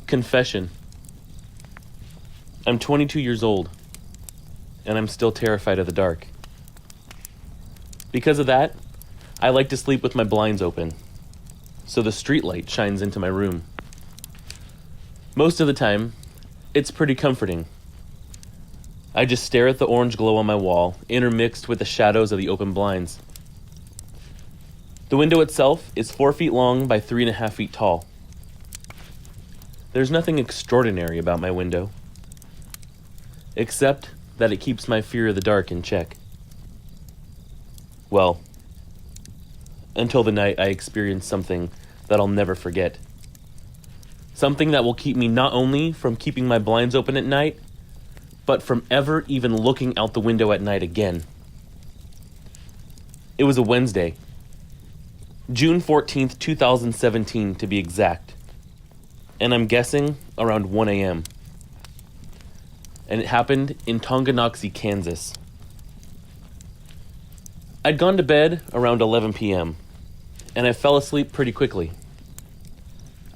Confession. I'm 22 years old, and I'm still terrified of the dark. Because of that, I like to sleep with my blinds open, so the streetlight shines into my room. Most of the time, it's pretty comforting. I just stare at the orange glow on my wall, intermixed with the shadows of the open blinds. The window itself is 4 feet long by 3.5 feet tall. There's nothing extraordinary about my window, except that it keeps my fear of the dark in check. Well, until the night I experienced something that I'll never forget. Something that will keep me not only from keeping my blinds open at night, but from ever even looking out the window at night again. It was a Wednesday, June 14th, 2017 to be exact, and I'm guessing around 1 a.m. And it happened in Tonganoxie, Kansas. I'd gone to bed around 11 p.m., and I fell asleep pretty quickly.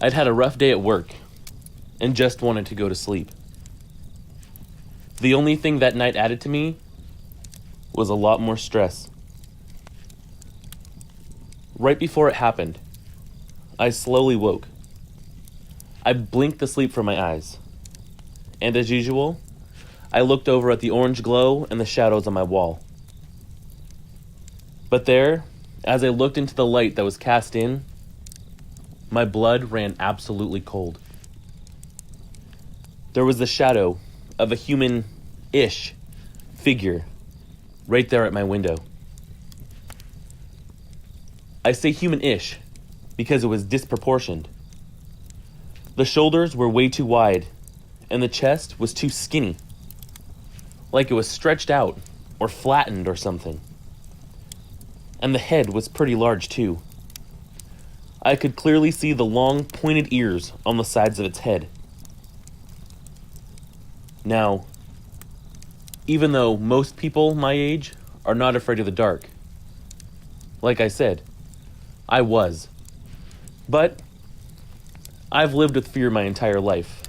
I'd had a rough day at work, and just wanted to go to sleep. The only thing that night added to me was a lot more stress. Right before it happened, I slowly woke. I blinked the sleep from my eyes, and as usual, I looked over at the orange glow and the shadows on my wall. But there, as I looked into the light that was cast in, my blood ran absolutely cold. There was the shadow of a human-ish figure right there at my window. I say human-ish because it was disproportioned. The shoulders were way too wide, and the chest was too skinny, like it was stretched out or flattened or something. And the head was pretty large too. I could clearly see the long, pointed ears on the sides of its head. Now, even though most people my age are not afraid of the dark, like I said, I was. But I've lived with fear my entire life.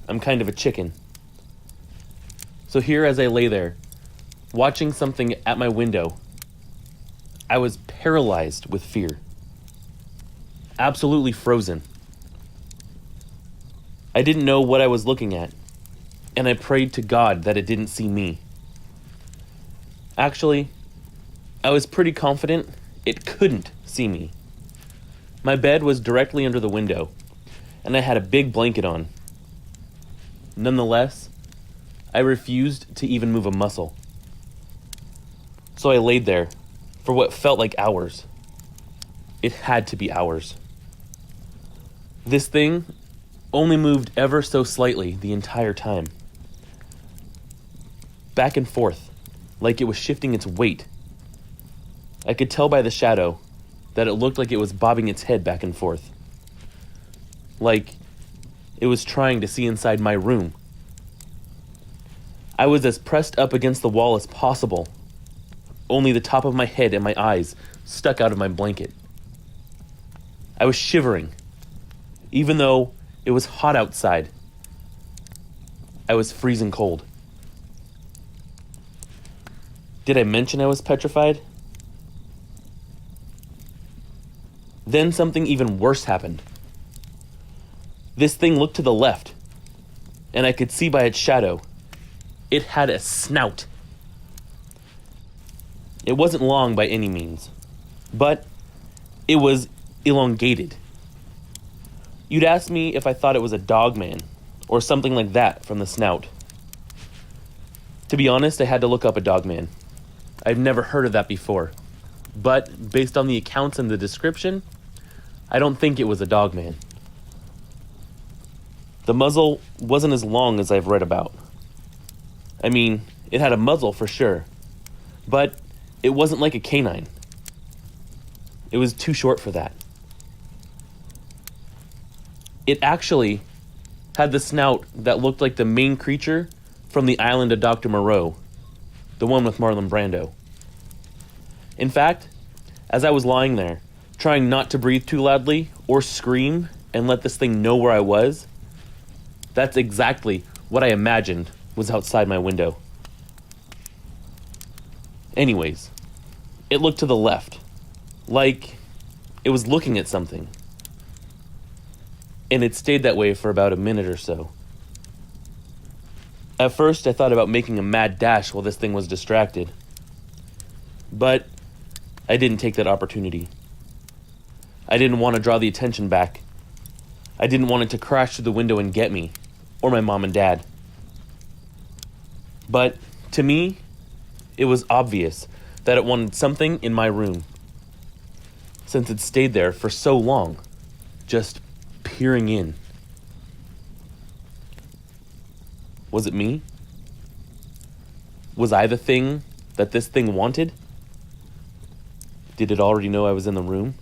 I'm kind of a chicken. So here as I lay there, watching something at my window, I was paralyzed with fear. Absolutely frozen. I didn't know what I was looking at, and I prayed to God that it didn't see me. Actually, I was pretty confident it couldn't see me. My bed was directly under the window, and I had a big blanket on. Nonetheless, I refused to even move a muscle. So I laid there for what felt like hours. It had to be hours. This thing only moved ever so slightly the entire time. Back and forth, like it was shifting its weight. I could tell by the shadow that it looked like it was bobbing its head back and forth. Like it was trying to see inside my room. I was as pressed up against the wall as possible. Only the top of my head and my eyes stuck out of my blanket. I was shivering. Even though it was hot outside, I was freezing cold. Did I mention I was petrified? Then something even worse happened. This thing looked to the left, and I could see by its shadow, it had a snout. It wasn't long by any means, but it was elongated. You'd ask me if I thought it was a dogman or something like that from the snout. To be honest, I had to look up a dogman. I've never heard of that before, but based on the accounts and the description, I don't think it was a dogman. The muzzle wasn't as long as I've read about. I mean, it had a muzzle for sure, but it wasn't like a canine. It was too short for that. It actually had the snout that looked like the main creature from the island of Dr. Moreau, the one with Marlon Brando. In fact, as I was lying there, trying not to breathe too loudly or scream and let this thing know where I was, That's exactly what I imagined was outside my window. Anyways, it looked to the left, like it was looking at something. And it stayed that way for about a minute or so. At first, I thought about making a mad dash while this thing was distracted. But I didn't take that opportunity. I didn't want to draw the attention back. I didn't want it to crash through the window and get me, or my mom and dad. But to me, it was obvious that it wanted something in my room, since it stayed there for so long, just peering in. Was it me? Was I the thing that this thing wanted? Did it already know I was in the room?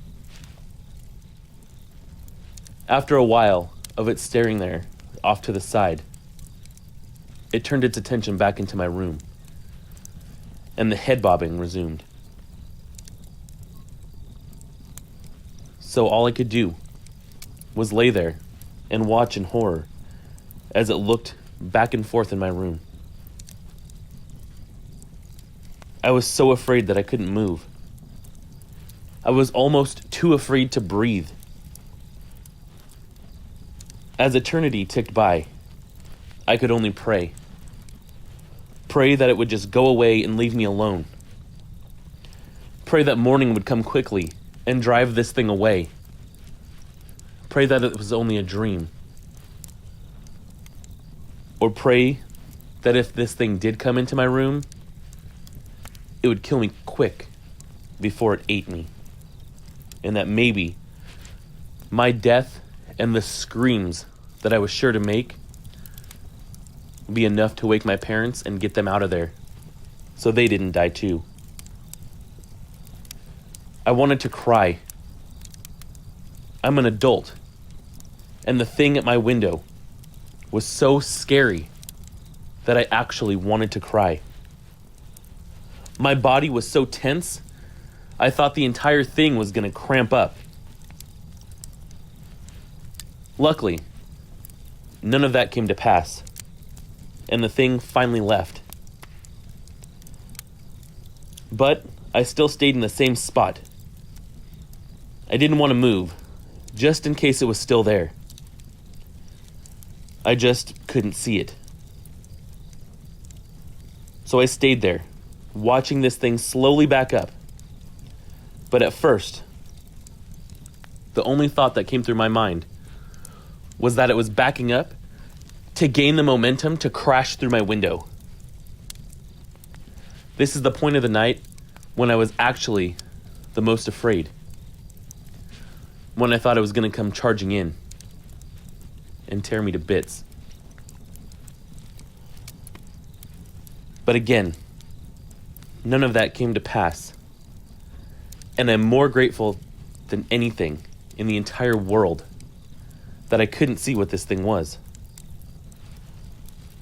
After a while of it staring there, off to the side, it turned its attention back into my room, and the head bobbing resumed. So all I could do was lay there and watch in horror as it looked back and forth in my room. I was so afraid that I couldn't move. I was almost too afraid to breathe. As eternity ticked by, I could only pray. Pray that it would just go away and leave me alone. Pray that morning would come quickly and drive this thing away. Pray that it was only a dream. Or pray that if this thing did come into my room, it would kill me quick before it ate me. And that maybe my death and the screams that I was sure to make would be enough to wake my parents and get them out of there, so they didn't die too. I wanted to cry. I'm an adult, and the thing at my window was so scary that I actually wanted to cry. My body was so tense, I thought the entire thing was going to cramp up. Luckily, none of that came to pass, and the thing finally left. But I still stayed in the same spot. I didn't want to move, just in case it was still there. I just couldn't see it. So I stayed there, watching this thing slowly back up. But at first, the only thought that came through my mind was that it was backing up to gain the momentum to crash through my window. This is the point of the night when I was actually the most afraid. When I thought it was going to come charging in and tear me to bits. But again, none of that came to pass. And I'm more grateful than anything in the entire world that I couldn't see what this thing was.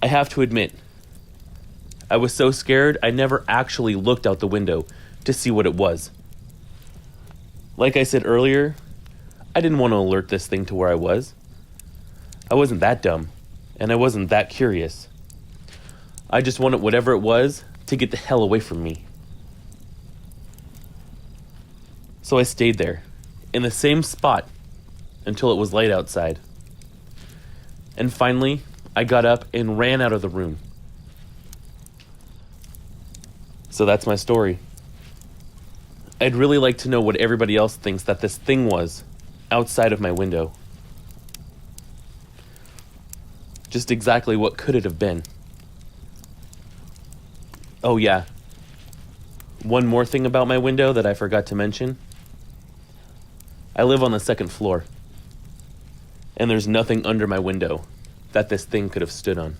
I have to admit, I was so scared I never actually looked out the window to see what it was. Like I said earlier, I didn't want to alert this thing to where I was. I wasn't that dumb, and I wasn't that curious. I just wanted whatever it was to get the hell away from me. So I stayed there, in the same spot, until it was light outside. And finally, I got up and ran out of the room. So that's my story. I'd really like to know what everybody else thinks that this thing was outside of my window. Just exactly what could it have been? Oh yeah. One more thing about my window that I forgot to mention. I live on the second floor, and there's nothing under my window that this thing could have stood on.